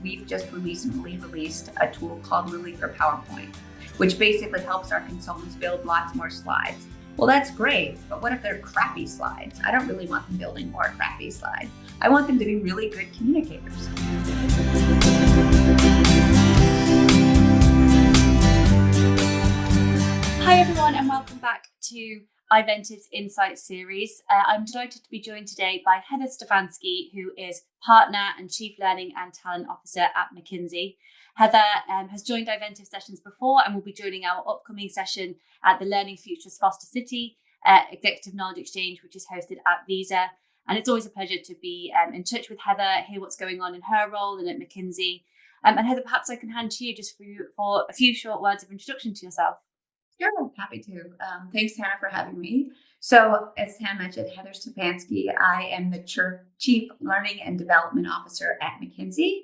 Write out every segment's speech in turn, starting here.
we've just recently released a tool called Lily for PowerPoint, which basically helps our consultants build lots more slides. Well, that's great, but what if they're crappy slides? I don't really want them building more crappy slides. I want them to be really good communicators. Hi everyone, and welcome back to iVentive's Insights series. I'm delighted to be joined today by Heather Stefanski, who is Partner and Chief Learning and Talent Officer at McKinsey. Heather has joined iVentive sessions before and will be joining our upcoming session at the Learning Futures Foster City Executive Knowledge Exchange, which is hosted at Visa. And it's always a pleasure to be in touch with Heather, hear what's going on in her role and at McKinsey. And Heather, perhaps I can hand to you just for a few short words of introduction to yourself. Sure, happy to. Thanks, Hannah, for having me. So, as Hannah mentioned, Heather Stefanski, I am the Chief Learning and Development Officer at McKinsey.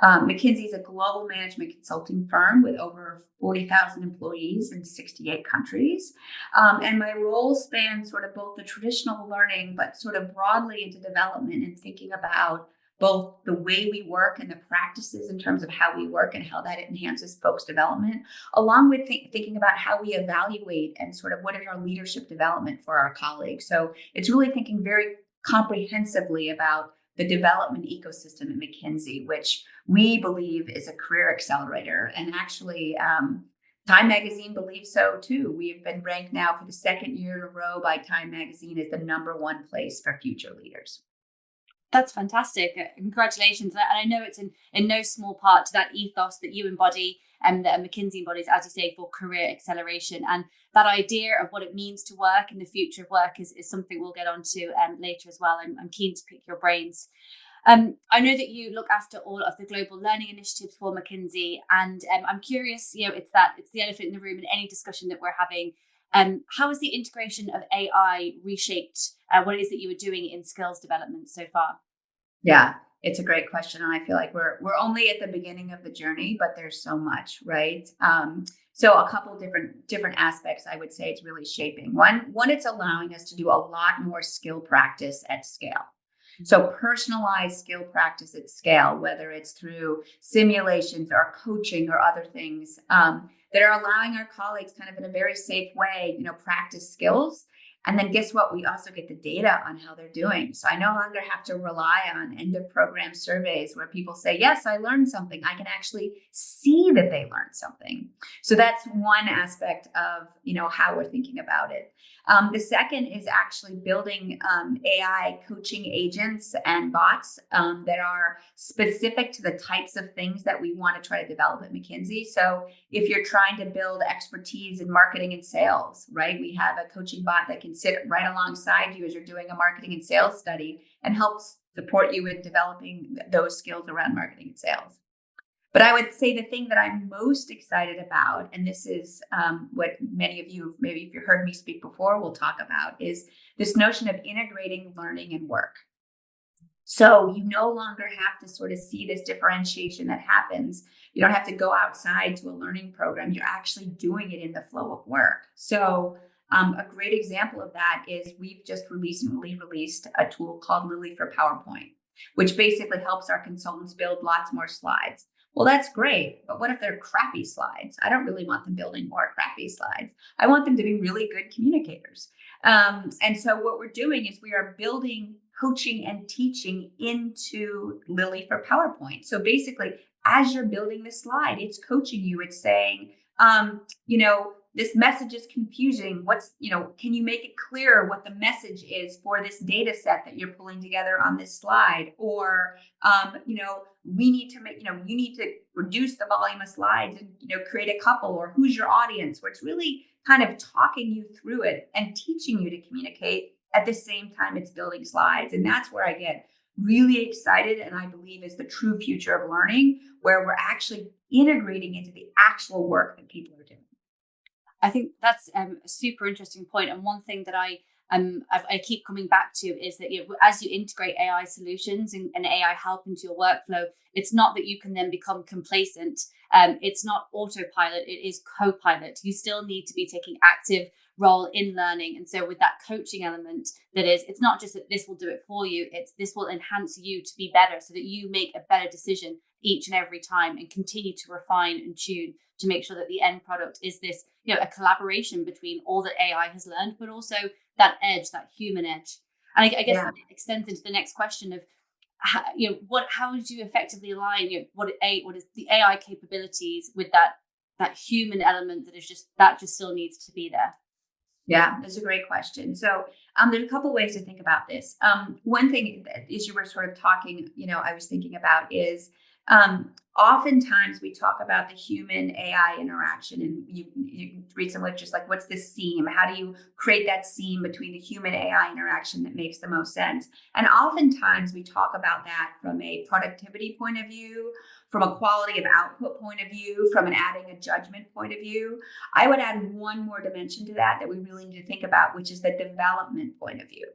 McKinsey is a global management consulting firm with over 40,000 employees in 68 countries. And my role spans sort of both the traditional learning, but sort of broadly into development and thinking about both the way we work and the practices in terms of how we work and how that enhances folks' development, along with thinking about how we evaluate and sort of what is our leadership development for our colleagues. So it's really thinking very comprehensively about the development ecosystem at McKinsey, which we believe is a career accelerator. And actually, Time Magazine believes so too. We have been ranked now for the second year in a row by Time Magazine as the #1 place for future leaders. That's fantastic. Congratulations. And I know it's in no small part to that ethos that you embody and that McKinsey embodies, as you say, for career acceleration. And that idea of what it means to work and the future of work is something we'll get onto later as well. I'm keen to pick your brains. I know that you look after all of the global learning initiatives for McKinsey. And I'm curious, it's the elephant in the room in any discussion that we're having. How has the integration of AI reshaped what it is that you were doing in skills development so far? Yeah, it's a great question. And I feel like we're only at the beginning of the journey, but there's so much, right? So a couple different aspects, I would say it's really shaping. One, it's allowing us to do a lot more skill practice at scale. So personalized skill practice at scale, whether it's through simulations or coaching or other things that are allowing our colleagues kind of in a very safe way, practice skills. And then guess what? We also get the data on how they're doing. So I no longer have to rely on end of program surveys where people say, yes, I learned something. I can actually see that they learned something. So that's one aspect of, how we're thinking about it. The second is actually building AI coaching agents and bots that are specific to the types of things that we want to try to develop at McKinsey. So if you're trying to build expertise in marketing and sales, right, we have a coaching bot that can sit right alongside you as you're doing a marketing and sales study and helps support you in developing those skills around marketing and sales. But I would say the thing that I'm most excited about, and this is what many of you, maybe if you've heard me speak before, will talk about, is this notion of integrating learning and work. So you no longer have to sort of see this differentiation that happens. You don't have to go outside to a learning program. You're actually doing it in the flow of work. So a great example of that is we've just recently released a tool called Lily for PowerPoint, which basically helps our consultants build lots more slides. Well, that's great, but what if they're crappy slides? I don't really want them building more crappy slides. I want them to be really good communicators. And so what we're doing is we are building coaching and teaching into Lily for PowerPoint. So basically, as you're building the slide, it's coaching you. It's saying, this message is confusing. Can you make it clearer what the message is for this data set that you're pulling together on this slide? Or, we need to you need to reduce the volume of slides and, create a couple, or who's your audience, where it's really kind of talking you through it and teaching you to communicate at the same time it's building slides. And that's where I get really excited. And I believe is the true future of learning, where we're actually integrating into the actual work that people are doing. I think that's a super interesting point. And one thing that I keep coming back to is that as you integrate AI solutions and AI help into your workflow, it's not that you can then become complacent. It's not autopilot, it is co-pilot. You still need to be taking active role in learning. And so with that coaching element, it's not just that this will do it for you, it's this will enhance you to be better so that you make a better decision each and every time and continue to refine and tune to make sure that the end product is this, a collaboration between all that AI has learned, but also that edge, that human edge. And I guess Yeah. that extends into the next question of how would you effectively align what is the AI capabilities with that human element that just still needs to be there? Yeah, that's a great question. So there's a couple of ways to think about this. One thing that, as you were sort of talking, I was thinking about is oftentimes we talk about the human AI interaction, and you read some literature like, what's the seam? How do you create that seam between the human AI interaction that makes the most sense? And oftentimes we talk about that from a productivity point of view, from a quality of output point of view, from an adding a judgment point of view. I would add one more dimension to that we really need to think about, which is the development point of view.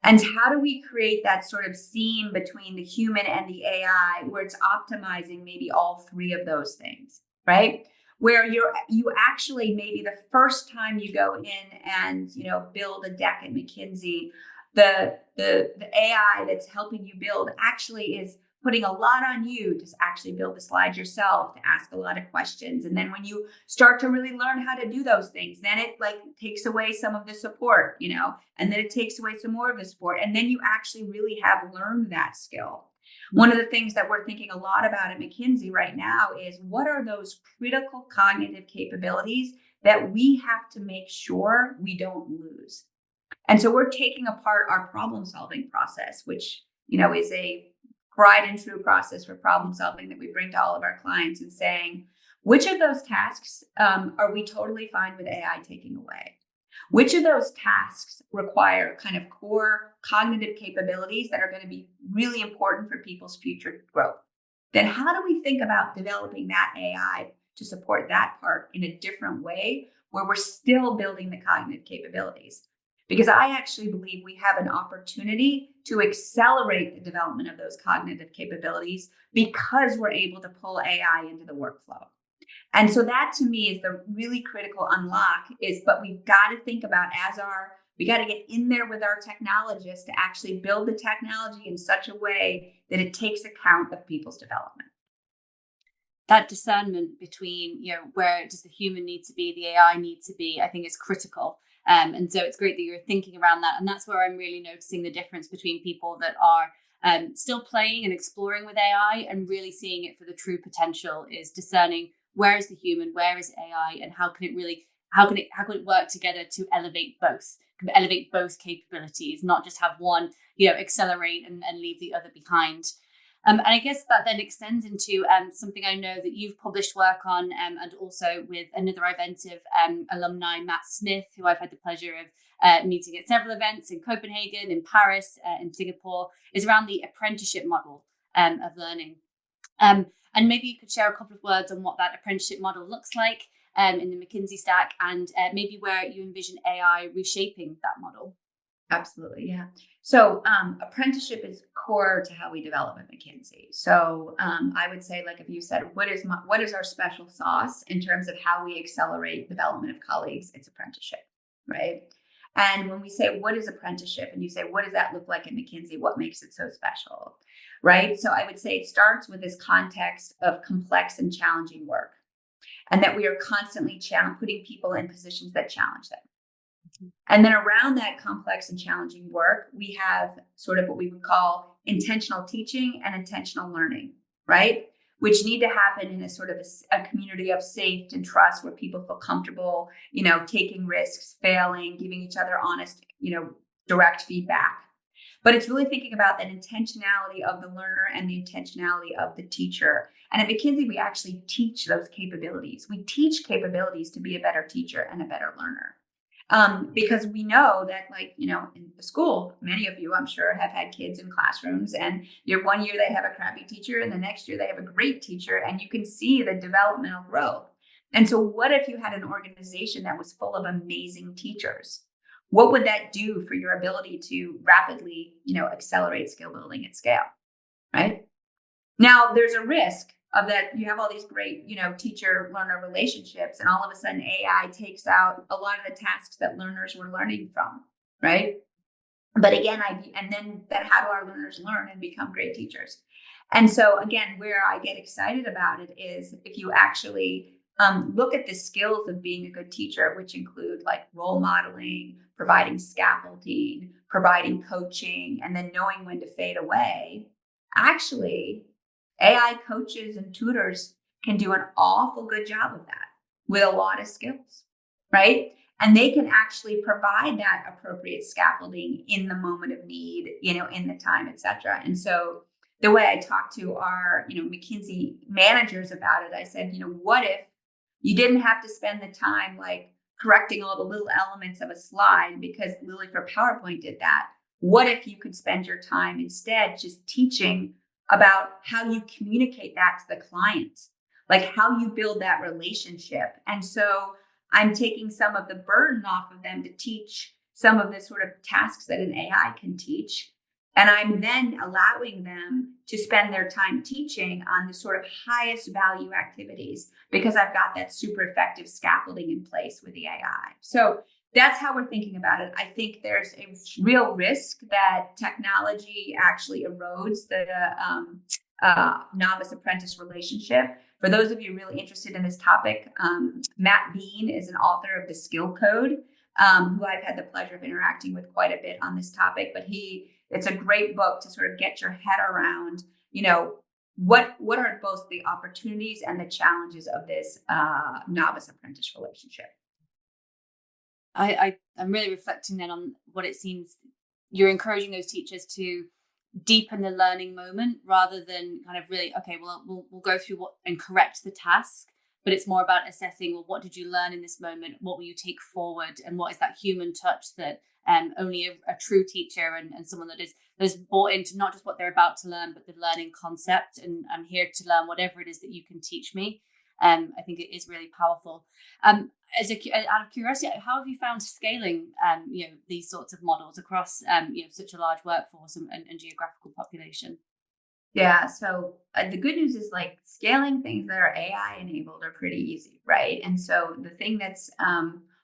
And how do we create that sort of seam between the human and the AI where it's optimizing maybe all three of those things, right? Where you actually, maybe the first time you go in and build a deck at McKinsey, the AI that's helping you build actually is putting a lot on you to actually build the slides yourself, to ask a lot of questions. And then when you start to really learn how to do those things, then it takes away some of the support, and then it takes away some more of the support. And then you actually really have learned that skill. One of the things that we're thinking a lot about at McKinsey right now is, what are those critical cognitive capabilities that we have to make sure we don't lose? And so we're taking apart our problem solving process, which, is a tried and true process for problem solving that we bring to all of our clients, and saying, which of those tasks are we totally fine with AI taking away? Which of those tasks require kind of core cognitive capabilities that are going to be really important for people's future growth? Then how do we think about developing that AI to support that part in a different way, where we're still building the cognitive capabilities? Because I actually believe we have an opportunity to accelerate the development of those cognitive capabilities because we're able to pull AI into the workflow. And so that, to me, is the really critical unlock but we've got to think about, we got to get in there with our technologists to actually build the technology in such a way that it takes account of people's development. That discernment between, where does the human need to be, the AI need to be, I think is critical. And so it's great that you're thinking around that. And that's where I'm really noticing the difference between people that are still playing and exploring with AI and really seeing it for the true potential, is discerning where is the human, where is AI, and how can it work together to elevate both capabilities, not just have one, accelerate and leave the other behind. And I guess that then extends into something I know that you've published work on, and also with another Iventive alumni, Matt Smith, who I've had the pleasure of meeting at several events in Copenhagen, in Paris, in Singapore, is around the apprenticeship model of learning. And maybe you could share a couple of words on what that apprenticeship model looks like in the McKinsey stack, and maybe where you envision AI reshaping that model. Absolutely, yeah. So apprenticeship is core to how we develop at McKinsey. So I would say, if you said, what is our special sauce in terms of how we accelerate development of colleagues? It's apprenticeship, right? And when we say, what is apprenticeship? And you say, what does that look like at McKinsey? What makes it so special, right? So I would say it starts with this context of complex and challenging work, and that we are constantly putting people in positions that challenge them. And then around that complex and challenging work, we have sort of what we would call intentional teaching and intentional learning, right? Which need to happen in a sort of a community of safety and trust, where people feel comfortable, taking risks, failing, giving each other honest, direct feedback. But it's really thinking about that intentionality of the learner and the intentionality of the teacher. And at McKinsey, we actually teach those capabilities. We teach capabilities to be a better teacher and a better learner. Because we know that, in the school, many of you, I'm sure, have had kids in classrooms, and one year they have a crappy teacher, and the next year they have a great teacher, and you can see the developmental growth. And so what if you had an organization that was full of amazing teachers? What would that do for your ability to rapidly, accelerate skill building at scale, right? Now, there's a risk of that. You have all these great, teacher learner relationships, and all of a sudden AI takes out a lot of the tasks that learners were learning from, right? But again, how do our learners learn and become great teachers? And so again, where I get excited about it is if you actually look at the skills of being a good teacher, which include like role modeling, providing scaffolding, providing coaching, and then knowing when to fade away. Actually, AI coaches and tutors can do an awful good job of that with a lot of skills, right? And they can actually provide that appropriate scaffolding in the moment of need, in the time, et cetera. And so the way I talked to our, McKinsey managers about it, I said, what if you didn't have to spend the time like correcting all the little elements of a slide because Lily for PowerPoint did that? What if you could spend your time instead just teaching about how you communicate that to the client, like how you build that relationship? And so I'm taking some of the burden off of them to teach some of the sort of tasks that an AI can teach. And I'm then allowing them to spend their time teaching on the sort of highest value activities because I've got that super effective scaffolding in place with the AI. So that's how we're thinking about it. I think there's a real risk that technology actually erodes the novice apprentice relationship. For those of you really interested in this topic, Matt Bean is an author of The Skill Code, who I've had the pleasure of interacting with quite a bit on this topic. But it's a great book to sort of get your head around, what are both the opportunities and the challenges of this novice apprentice relationship. I'm really reflecting then on what it seems you're encouraging those teachers to deepen the learning moment rather than kind of really, okay, well, we'll go through what and correct the task, but it's more about assessing, well, what did you learn in this moment? What will you take forward? And what is that human touch that only a true teacher and someone that is bought into not just what they're about to learn, but the learning concept. And I'm here to learn whatever it is that you can teach me. I think it is really powerful. Out of curiosity, how have you found scaling, these sorts of models across, such a large workforce and geographical population? Yeah. So the good news is like scaling things that are AI enabled are pretty easy, right? And so the thing that's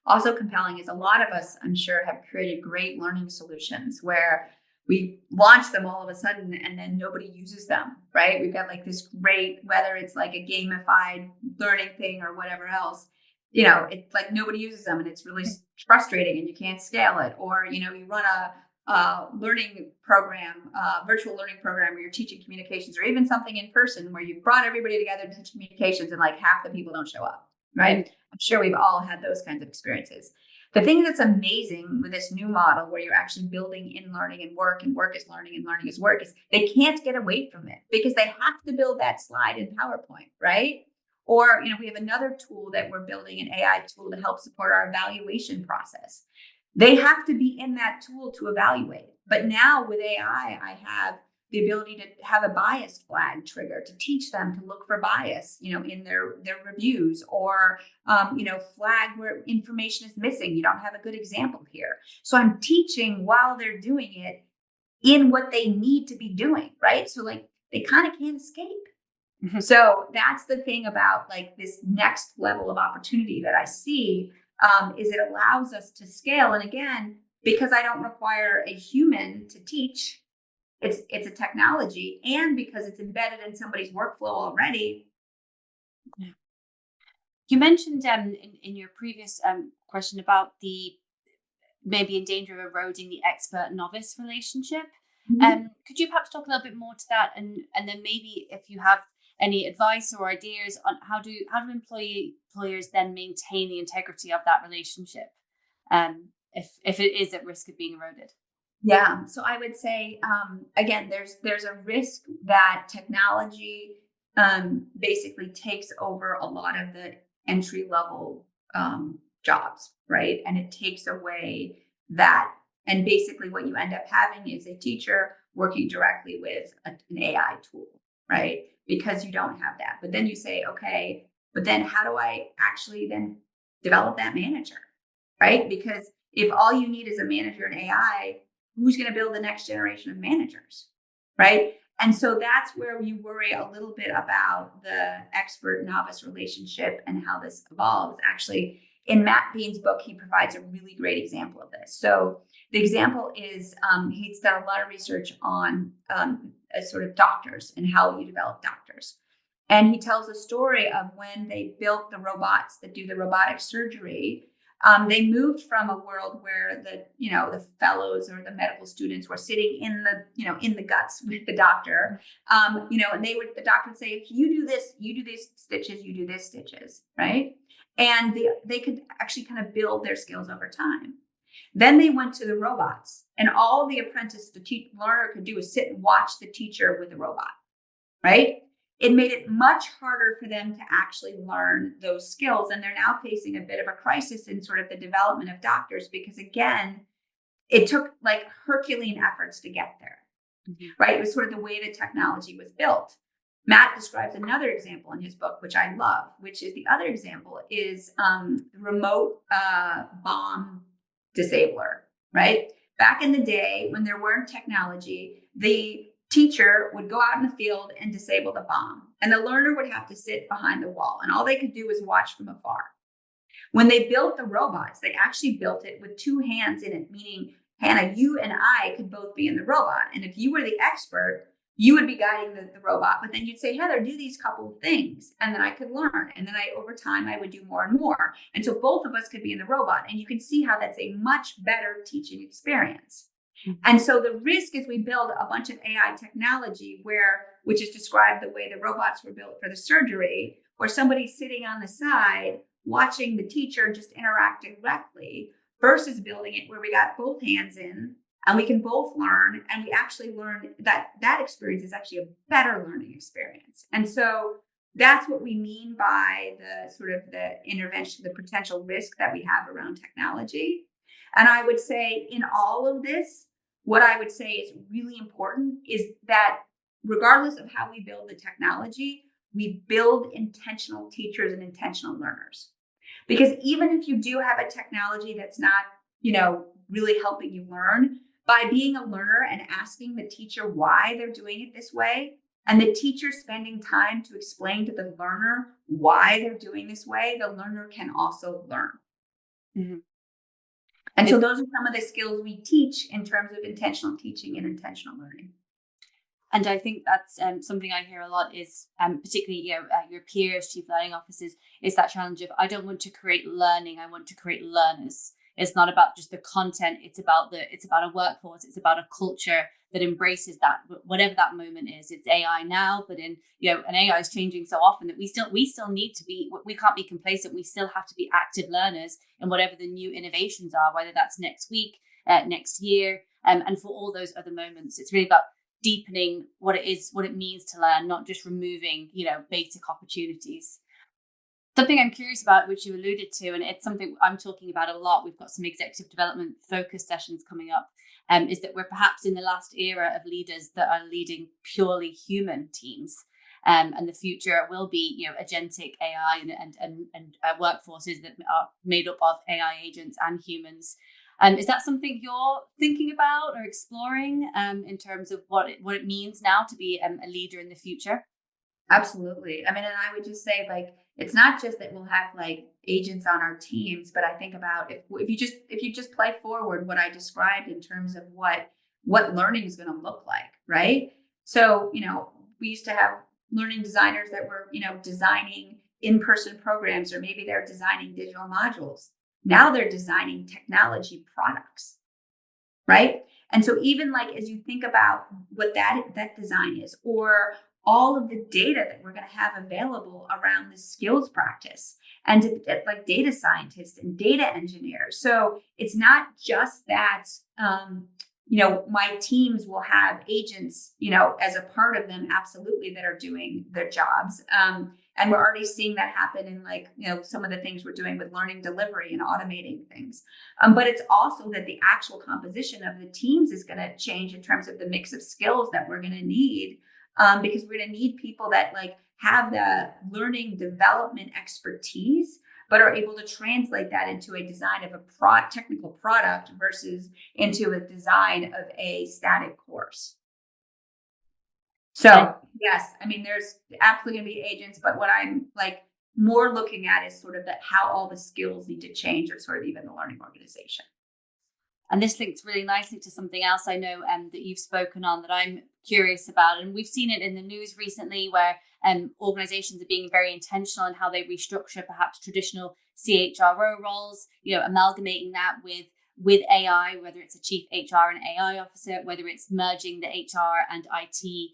also compelling is a lot of us, I'm sure, have created great learning solutions where we launch them all of a sudden and then nobody uses them, right? We've got like this great, whether it's like a gamified learning thing or whatever else, it's like nobody uses them and it's really frustrating and you can't scale it. Or, you run a learning program, virtual learning program where you're teaching communications, or even something in person where you brought everybody together to teach communications and like half the people don't show up, right? I'm sure we've all had those kinds of experiences. The thing that's amazing with this new model where you're actually building in learning and work is learning and learning is work is they can't get away from it because they have to build that slide in PowerPoint, right? Or, we have another tool that we're building, an AI tool to help support our evaluation process. They have to be in that tool to evaluate. But now with AI, I have the ability to have a bias flag trigger to teach them to look for bias, in their reviews, or, flag where information is missing. You don't have a good example here. So I'm teaching while they're doing it in what they need to be doing, right? So like they kind of can't escape. Mm-hmm. So that's the thing about like this next level of opportunity that I see, is it allows us to scale. And again, because I don't require a human to teach, it's a technology, and because it's embedded in somebody's workflow already. Yeah. You mentioned in your previous question about the maybe in danger of eroding the expert novice relationship. Mm-hmm. Could you perhaps talk a little bit more to that, and then maybe if you have any advice or ideas on how do employers then maintain the integrity of that relationship, if it is at risk of being eroded? Yeah. So I would say, again, there's a risk that technology basically takes over a lot of the entry level jobs, right? And it takes away that. And basically what you end up having is a teacher working directly with an AI tool, right? Because you don't have that. But then you say, okay, but then how do I actually then develop that manager, right? Because if all you need is a manager in AI, who's going to build the next generation of managers, right? And so that's where you worry a little bit about the expert novice relationship and how this evolves. Actually, in Matt Bean's book, he provides a really great example of this. So the example is he's done a lot of research on as sort of doctors and how you develop doctors. And he tells a story of when they built the robots that do the robotic surgery. They moved from a world where the fellows or the medical students were sitting in the guts with the doctor, and the doctor would say, if you do this, you do these stitches, you do this stitches, right? And they could actually kind of build their skills over time. Then they went to the robots, and all the apprentice, learner could do is sit and watch the teacher with the robot, right? It made it much harder for them to actually learn those skills. And they're now facing a bit of a crisis in sort of the development of doctors, because again, it took like Herculean efforts to get there, right? It was sort of the way the technology was built. Matt describes another example in his book, which I love, which is the other example is remote bomb disabler, right? Back in the day when there weren't technology, the teacher would go out in the field and disable the bomb, and the learner would have to sit behind the wall, and all they could do was watch from afar. When they built the robots, they actually built it with two hands in it, meaning, Hannah, you and I could both be in the robot. And if you were the expert, you would be guiding the robot, but then you'd say, Heather, do these couple of things. And then I could learn. And then over time, I would do more and more until both of us could be in the robot. And you can see how that's a much better teaching experience. And so the risk is we build a bunch of AI technology which is described the way the robots were built for the surgery, where somebody's sitting on the side watching the teacher just interact directly, versus building it where we got both hands in and we can both learn, and we actually learn that experience is actually a better learning experience. And so that's what we mean by the sort of the intervention, the potential risk that we have around technology. And I would say in all of this, what I would say is really important is that regardless of how we build the technology, we build intentional teachers and intentional learners. Because even if you do have a technology that's not, really helping you learn, by being a learner and asking the teacher why they're doing it this way, and the teacher spending time to explain to the learner why they're doing this way, the learner can also learn. Mm-hmm. And so those are some of the skills we teach in terms of intentional teaching and intentional learning. And I think that's something I hear a lot is, particularly your peers, chief learning officers, is that challenge of, I don't want to create learning, I want to create learners. It's not about just the content. It's about a workforce. It's about a culture that embraces that, whatever that moment is. It's AI now, but and AI is changing so often that we still need to be. We can't be complacent. We still have to be active learners in whatever the new innovations are, whether that's next week, next year, and for all those other moments. It's really about deepening what it means to learn, not just removing basic opportunities. Something I'm curious about, which you alluded to, and it's something I'm talking about a lot, we've got some executive development focus sessions coming up, is that we're perhaps in the last era of leaders that are leading purely human teams. And the future will be, agentic AI and workforces that are made up of AI agents and humans. Is that something you're thinking about or exploring in terms of what it means now to be a leader in the future? Absolutely. I mean, and I would just say, it's not just that we'll have agents on our teams, but I think about if you just play forward what I described in terms of what learning is going to look like, right? So, we used to have learning designers that were, designing in-person programs, or maybe they're designing digital modules. Now they're designing technology products, right? And so even as you think about what that design is, or all of the data that we're going to have available around the skills practice, and data scientists and data engineers. So it's not just that, my teams will have agents, as a part of them, absolutely, that are doing their jobs. And we're already seeing that happen in some of the things we're doing with learning delivery and automating things. But it's also that the actual composition of the teams is going to change in terms of the mix of skills that we're going to need. Because we're going to need people that have the learning development expertise, but are able to translate that into a design of a technical product versus into a design of a static course. So yes, I mean, there's absolutely going to be agents, but what I'm more looking at is sort of how all the skills need to change, or sort of even the learning organization. And this links really nicely to something else I know that you've spoken on that I'm curious about. And we've seen it in the news recently where organizations are being very intentional in how they restructure perhaps traditional CHRO roles, amalgamating that with AI, whether it's a chief HR and AI officer, whether it's merging the HR and IT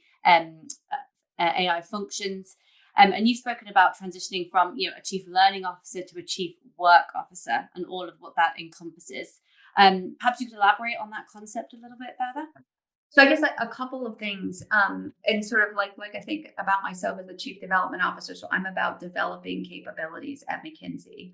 AI functions. And you've spoken about transitioning from a chief learning officer to a chief work officer and all of what that encompasses. Perhaps you could elaborate on that concept a little bit further. So I guess a couple of things, and sort of like I think about myself as the chief development officer. So I'm about developing capabilities at McKinsey.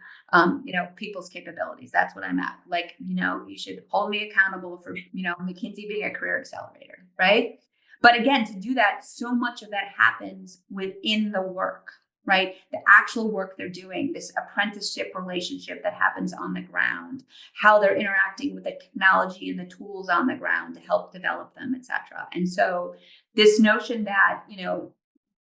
People's capabilities. That's what I'm at. Like, you should hold me accountable for McKinsey being a career accelerator, right? But again, to do that, so much of that happens within the work, right? The actual work they're doing, this apprenticeship relationship that happens on the ground, how they're interacting with the technology and the tools on the ground to help develop them, et cetera. And so this notion that,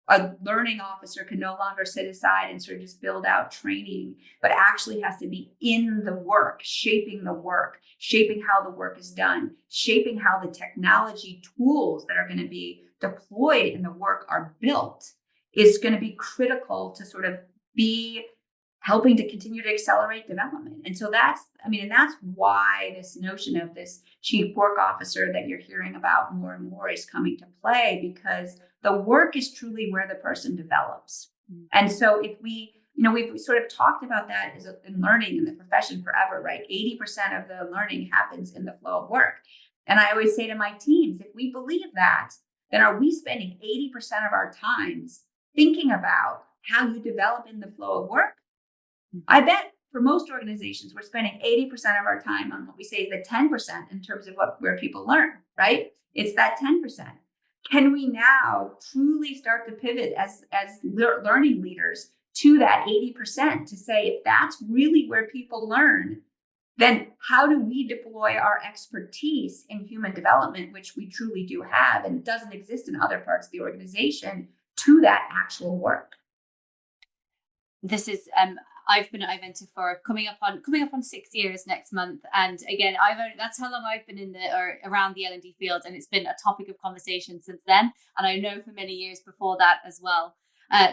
a learning officer can no longer sit aside and sort of just build out training, but actually has to be in the work, shaping how the work is done, shaping how the technology tools that are going to be deployed in the work are built, is going to be critical to sort of be helping to continue to accelerate development. And so that's why this notion of this chief work officer that you're hearing about more and more is coming to play, because the work is truly where the person develops. Mm-hmm. And so if we've sort of talked about that as in learning in the profession forever, right? 80% of the learning happens in the flow of work. And I always say to my teams, if we believe that, then are we spending 80% of our times thinking about how you develop in the flow of work? I bet for most organizations, we're spending 80% of our time on what we say is the 10% in terms of where people learn, right? It's that 10%. Can we now truly start to pivot as learning leaders to that 80% to say, if that's really where people learn, then how do we deploy our expertise in human development, which we truly do have and doesn't exist in other parts of the organization, to that actual work? This is I've been at Iventive for coming up on 6 years next month, and again, that's how long I've been around the L&D field, and it's been a topic of conversation since then. And I know for many years before that as well.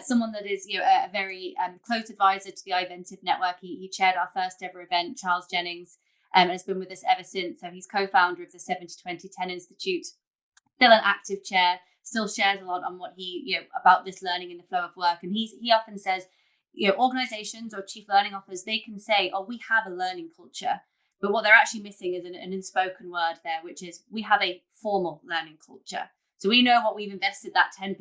Someone that is a very close advisor to the Iventive network. He chaired our first ever event, Charles Jennings, and has been with us ever since. So he's co-founder of the 70-20-10 Institute, still an active chair, still shares a lot on what he about this learning in the flow of work, and he often says, organizations or chief learning officers, they can say, oh, we have a learning culture, but what they're actually missing is an unspoken word there, which is we have a formal learning culture. So we know what we've invested that 10%,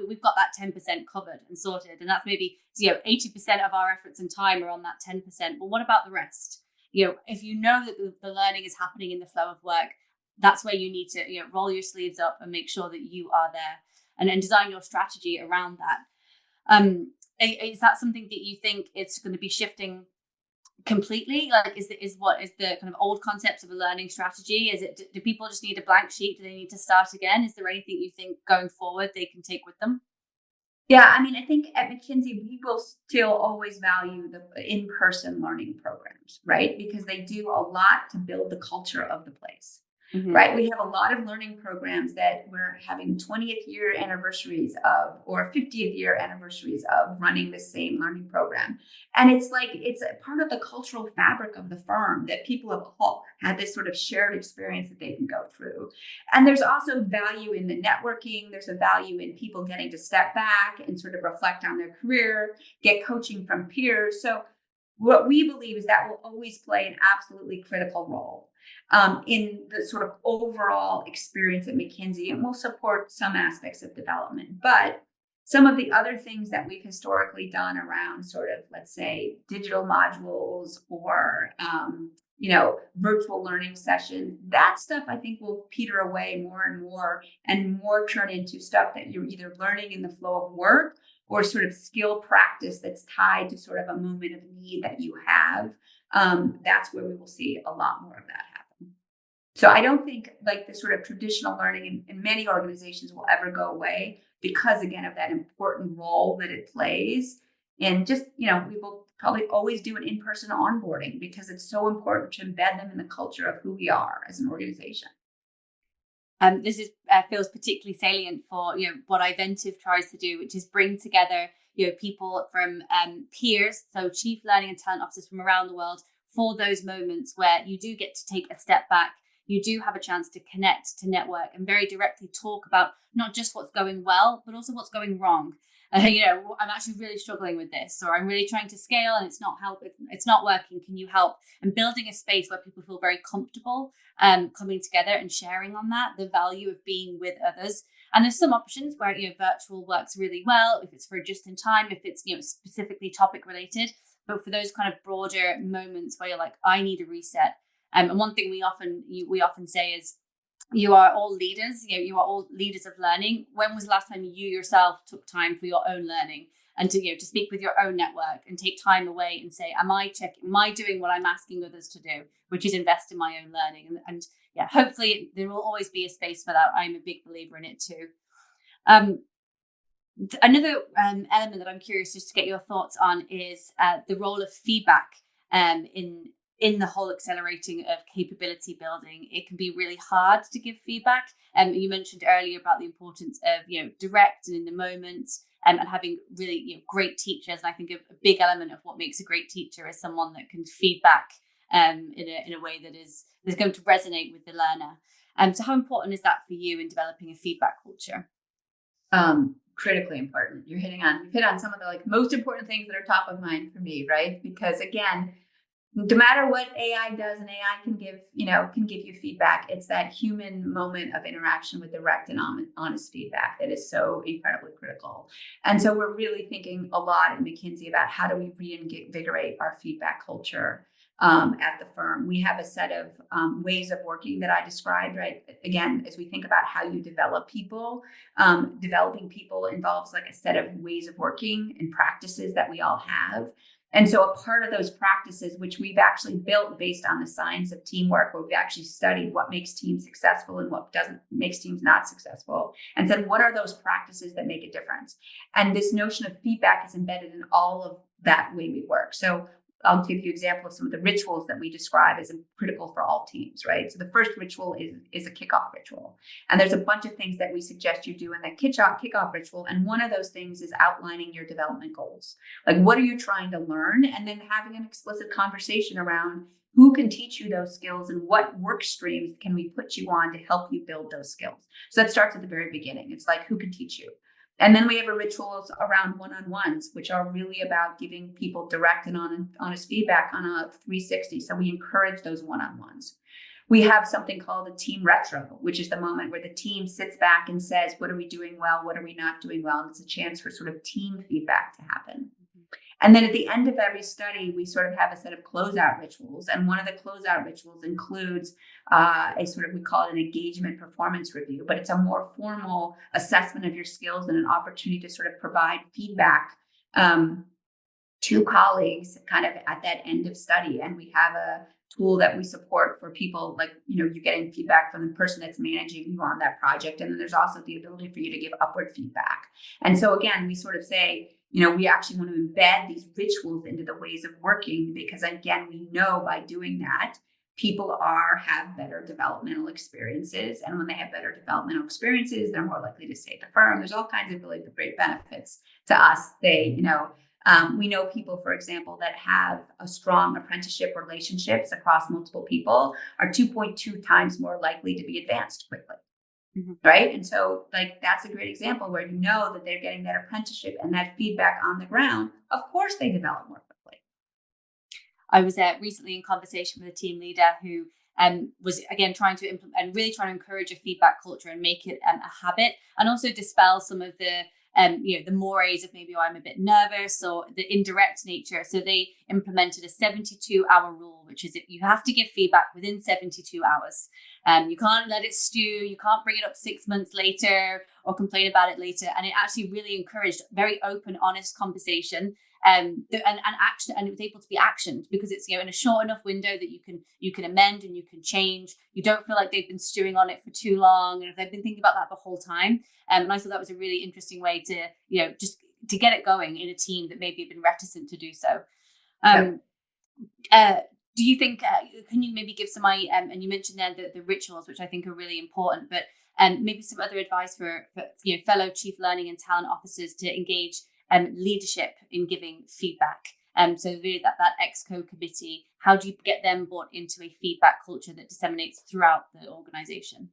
we've got that 10% covered and sorted, and that's maybe 80% of our efforts and time are on that 10%. But what about the rest? If you know that the learning is happening in the flow of work, that's where you need to roll your sleeves up and make sure that you are there and design your strategy around that. Is that something that you think it's going to be shifting completely? Like, is the kind of old concepts of a learning strategy? Do people just need a blank sheet? Do they need to start again? Is there anything you think going forward they can take with them? Yeah, I think at McKinsey, we will still always value the in-person learning programs, right? Because they do a lot to build the culture of the place. Mm-hmm. Right. We have a lot of learning programs that we're having 20th year anniversaries of, or 50th year anniversaries of running the same learning program. And it's a part of the cultural fabric of the firm that people have all had this sort of shared experience that they can go through. And there's also value in the networking. There's a value in people getting to step back and sort of reflect on their career, get coaching from peers. So what we believe is that will always play an absolutely critical role in the sort of overall experience at McKinsey, and will support some aspects of development. But some of the other things that we've historically done around sort of, let's say, digital modules or, virtual learning sessions, that stuff I think will peter away more and more turn into stuff that you're either learning in the flow of work or sort of skill practice that's tied to sort of a moment of need that you have. That's where we will see a lot more of that happen. So I don't think like the sort of traditional learning in many organizations will ever go away because, again, of that important role that it plays And just, we will probably always do an in-person onboarding because it's so important to embed them in the culture of who we are as an organization. This is feels particularly salient for what Iventive tries to do, which is bring together people from peers, so chief learning and talent officers from around the world, for those moments where you do get to take a step back. You do have a chance to connect, to network, and very directly talk about not just what's going well, but also what's going wrong. I'm actually really struggling with this, or I'm really trying to scale and it's not working. Can you help? And building a space where people feel very comfortable coming together and sharing on that, the value of being with others. And there's some options where virtual works really well, if it's for just in time, if it's specifically topic related. But for those kind of broader moments where you're like, I need a reset. And one thing we often say is, you are all leaders. You are all leaders of learning. When was the last time you yourself took time for your own learning and to speak with your own network and take time away and say, am I doing what I'm asking others to do, which is invest in my own learning? And hopefully there will always be a space for that. I'm a big believer in it too. Another element that I'm curious just to get your thoughts on is the role of feedback in the whole accelerating of capability building. It can be really hard to give feedback. You mentioned earlier about the importance of direct and in the moment, and having really great teachers. And I think a big element of what makes a great teacher is someone that can feedback in a way that is going to resonate with the learner. So how important is that for you in developing a feedback culture? Critically important. You've hit on some of the most important things that are top of mind for me, right? Because again, no matter what AI does, and AI can give you feedback, it's that human moment of interaction with direct and honest feedback that is so incredibly critical. And so we're really thinking a lot at McKinsey about how do we reinvigorate our feedback culture at the firm. We have a set of ways of working that I described, right? Again, as we think about how you develop people, developing people involves a set of ways of working and practices that we all have. And so a part of those practices, which we've actually built based on the science of teamwork, where we've actually studied what makes teams successful and what makes teams not successful, and said, what are those practices that make a difference? And this notion of feedback is embedded in all of that way we work. So I'll give you an example of some of the rituals that we describe as critical for all teams, right? So the first ritual is a kickoff ritual. And there's a bunch of things that we suggest you do in that kickoff ritual. And one of those things is outlining your development goals. What are you trying to learn? And then having an explicit conversation around who can teach you those skills and what work streams can we put you on to help you build those skills. So that starts at the very beginning. It's who can teach you? And then we have rituals around one-on-ones, which are really about giving people direct and honest feedback on a 360. So we encourage those one-on-ones. We have something called a team retro, which is the moment where the team sits back and says, what are we doing well? What are we not doing well? And it's a chance for sort of team feedback to happen. And then at the end of every study, we sort of have a set of closeout rituals. And one of the closeout rituals includes we call it an engagement performance review, but it's a more formal assessment of your skills and an opportunity to sort of provide feedback to colleagues kind of at that end of study. And we have a tool that we support for people you're getting feedback from the person that's managing you on that project. And then there's also the ability for you to give upward feedback. And so again, we sort of say, we actually want to embed these rituals into the ways of working, because again, we know by doing that, people have better developmental experiences. And when they have better developmental experiences, they're more likely to stay at the firm. There's all kinds of really great benefits to us. We know people, for example, that have a strong apprenticeship relationships across multiple people are 2.2 times more likely to be advanced quickly. Mm-hmm. Right. And so that's a great example where that they're getting that apprenticeship and that feedback on the ground. Of course, they develop more quickly. I was recently in conversation with a team leader who was again trying to implement and really trying to encourage a feedback culture and make it a habit, and also dispel some of the the mores of maybe, I'm a bit nervous, or the indirect nature. So they implemented a 72-hour rule, which is that you have to give feedback within 72 hours. You can't let it stew. You can't bring it up 6 months later or complain about it later. And it actually really encouraged very open, honest conversation. And action, and it was able to be actioned because it's in a short enough window that you can amend and you can change. You don't feel like they've been stewing on it for too long, and if they've been thinking about that the whole time. And I thought that was a really interesting way to just to get it going in a team that maybe have been reticent to do so. Yep. Do you think, can you maybe give some, and you mentioned there the rituals, which I think are really important, but maybe some other advice for fellow chief learning and talent officers to engage leadership in giving feedback. So really that exco committee, how do you get them brought into a feedback culture that disseminates throughout the organization?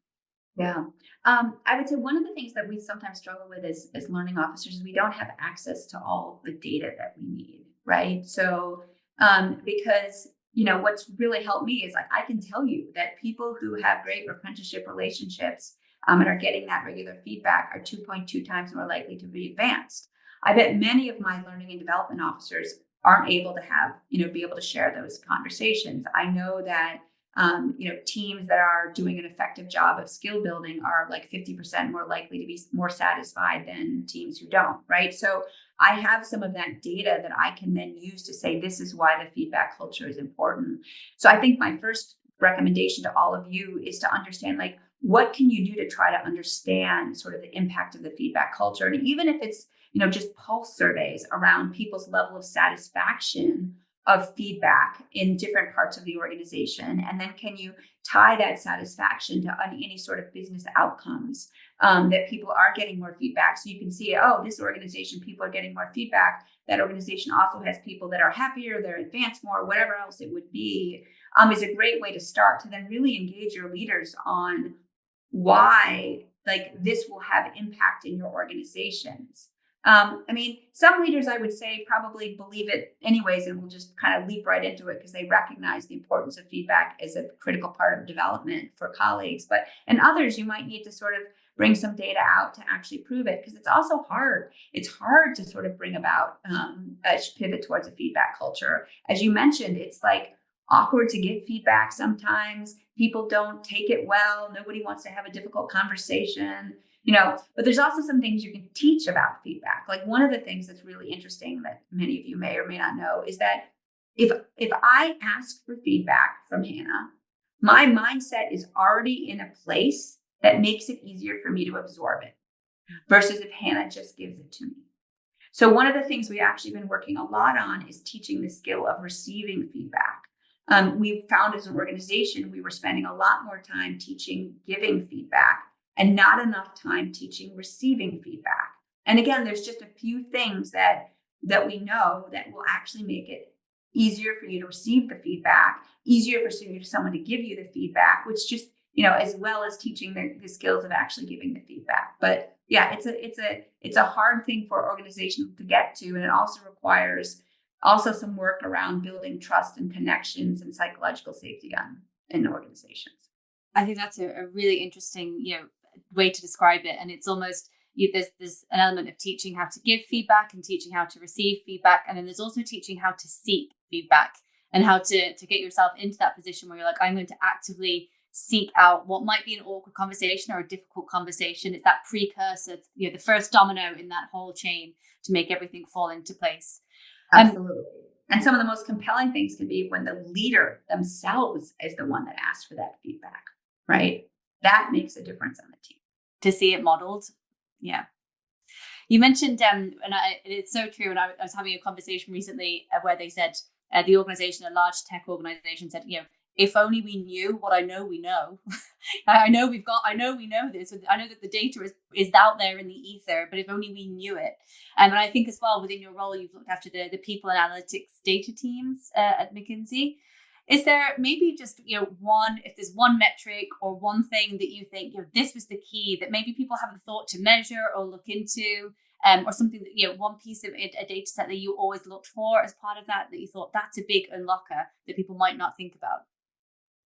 Yeah. I would say one of the things that we sometimes struggle with as learning officers is we don't have access to all the data that we need, right? So, because, what's really helped me is like, I can tell you that people who have great apprenticeship relationships and are getting that regular feedback are 2.2 times more likely to be advanced. I bet many of my learning and development officers aren't able to have, be able to share those conversations. I know that teams that are doing an effective job of skill building are like 50% more likely to be more satisfied than teams who don't, right? So I have some of that data that I can then use to say, this is why the feedback culture is important. So I think my first recommendation to all of you is to understand, like, what can you do to try to understand sort of the impact of the feedback culture? And even if it's, just pulse surveys around people's level of satisfaction of feedback in different parts of the organization. And then can you tie that satisfaction to any sort of business outcomes that people are getting more feedback. So you can see, oh, this organization, people are getting more feedback. That organization also has people that are happier, they're advanced more, whatever else it would be, is a great way to start to then really engage your leaders on why like this will have impact in your organizations. Some leaders, I would say, probably believe it anyways and will just kind of leap right into it because they recognize the importance of feedback as a critical part of development for colleagues. But in others, you might need to sort of bring some data out to actually prove it, because it's also hard. It's hard to sort of bring about a pivot towards a feedback culture. As you mentioned, it's like awkward to give feedback sometimes. People don't take it well. Nobody wants to have a difficult conversation. But there's also some things you can teach about feedback. Like one of the things that's really interesting that many of you may or may not know is that if I ask for feedback from Hannah, my mindset is already in a place that makes it easier for me to absorb it versus if Hannah just gives it to me. So one of the things we've actually been working a lot on is teaching the skill of receiving feedback. We've found as an organization, we were spending a lot more time teaching giving feedback and not enough time teaching receiving feedback. And again, there's just a few things that we know that will actually make it easier for you to receive the feedback, easier for someone to give you the feedback, which just, as well as teaching the skills of actually giving the feedback. But yeah, it's a hard thing for organizations to get to. And it also requires some work around building trust and connections and psychological safety in organizations. I think that's a really interesting, way to describe it. And it's almost, there's an element of teaching how to give feedback and teaching how to receive feedback. And then there's also teaching how to seek feedback and how to get yourself into that position where you're like, I'm going to actively seek out what might be an awkward conversation or a difficult conversation. It's that precursor, the first domino in that whole chain to make everything fall into place. Absolutely. And some of the most compelling things can be when the leader themselves is the one that asks for that feedback, right? That makes a difference on the team. To see it modeled. Yeah. You mentioned, and it's so true. And I was having a conversation recently where they said the organization, a large tech organization, said, if only we knew what I know we know. I know we know this. I know that the data is out there in the ether, but if only we knew it. And I think as well, within your role, you've looked after the people and analytics data teams at McKinsey. Is there maybe just, if there's one metric or one thing that you think, this was the key that maybe people haven't thought to measure or look into, or something that, one piece of a data set that you always looked for as part of that you thought that's a big unlocker that people might not think about?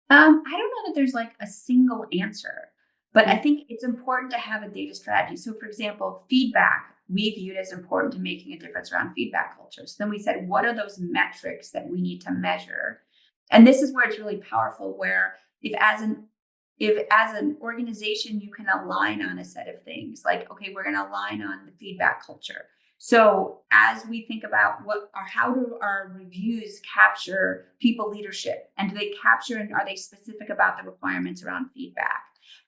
I don't know that there's like a single answer, but I think it's important to have a data strategy. So for example, feedback, we viewed as important to making a difference around feedback cultures. Then we said, what are those metrics that we need to measure? And this is where it's really powerful, where if as an organization, you can align on a set of things like, okay, we're going to align on the feedback culture. So as we think about how do our reviews capture people leadership, and do they capture and are they specific about the requirements around feedback?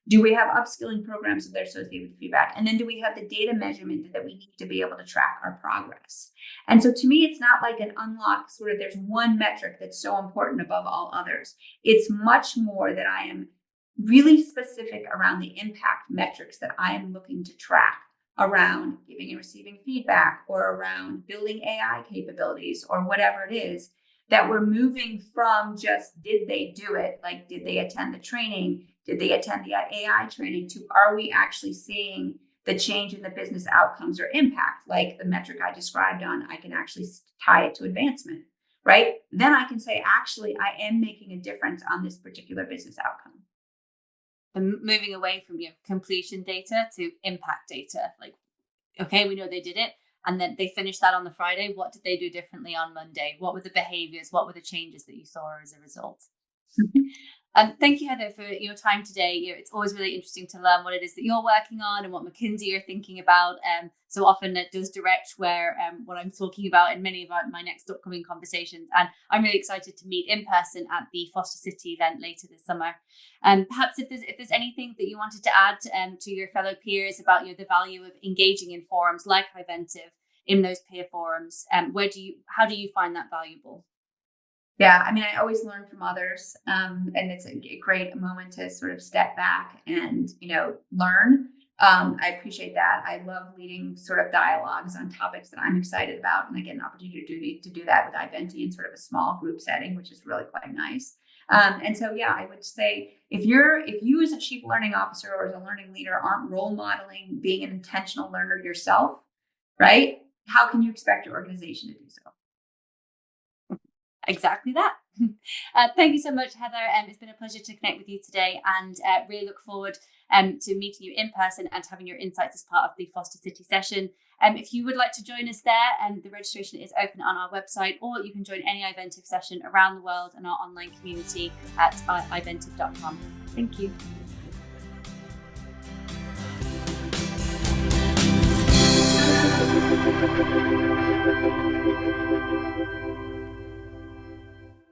Do we have upskilling programs that are associated with feedback? And then do we have the data measurement that we need to be able to track our progress? And so to me, it's not like an unlock sort of there's one metric that's so important above all others. It's much more that I am really specific around the impact metrics that I am looking to track around giving and receiving feedback, or around building AI capabilities, or whatever it is, that we're moving from just did they do it? Like, did they attend the training? Did they attend the AI training? To are we actually seeing the change in the business outcomes or impact? Like the metric I described on, I can actually tie it to advancement, right? Then I can say, actually, I am making a difference on this particular business outcome. And moving away from completion data to impact data. Like, okay, we know they did it, and then they finished that on the Friday. What did they do differently on Monday? What were the behaviors? What were the changes that you saw as a result? Thank you, Heather, for your time today. It's always really interesting to learn what it is that you're working on and what McKinsey are thinking about. So often it does direct where what I'm talking about in many of my next upcoming conversations. And I'm really excited to meet in person at the Foster City event later this summer. Perhaps if there's anything that you wanted to add to your fellow peers about the value of engaging in forums like Iventive, in those peer forums, how do you find that valuable? Yeah, I mean, I always learn from others, and it's a great moment to sort of step back and learn. I appreciate that. I love leading sort of dialogues on topics that I'm excited about, and I get an opportunity to do that with Iventi in sort of a small group setting, which is really quite nice. And so, yeah, I would say if you as a chief learning officer or as a learning leader aren't role modeling being an intentional learner yourself, right? How can you expect your organization to do so? Exactly that. Thank you so much, Heather. It's been a pleasure to connect with you today, and really look forward to meeting you in person and having your insights as part of the Foster City session. If you would like to join us there, the registration is open on our website, or you can join any Iventive session around the world in our online community at iventive.com. Thank you.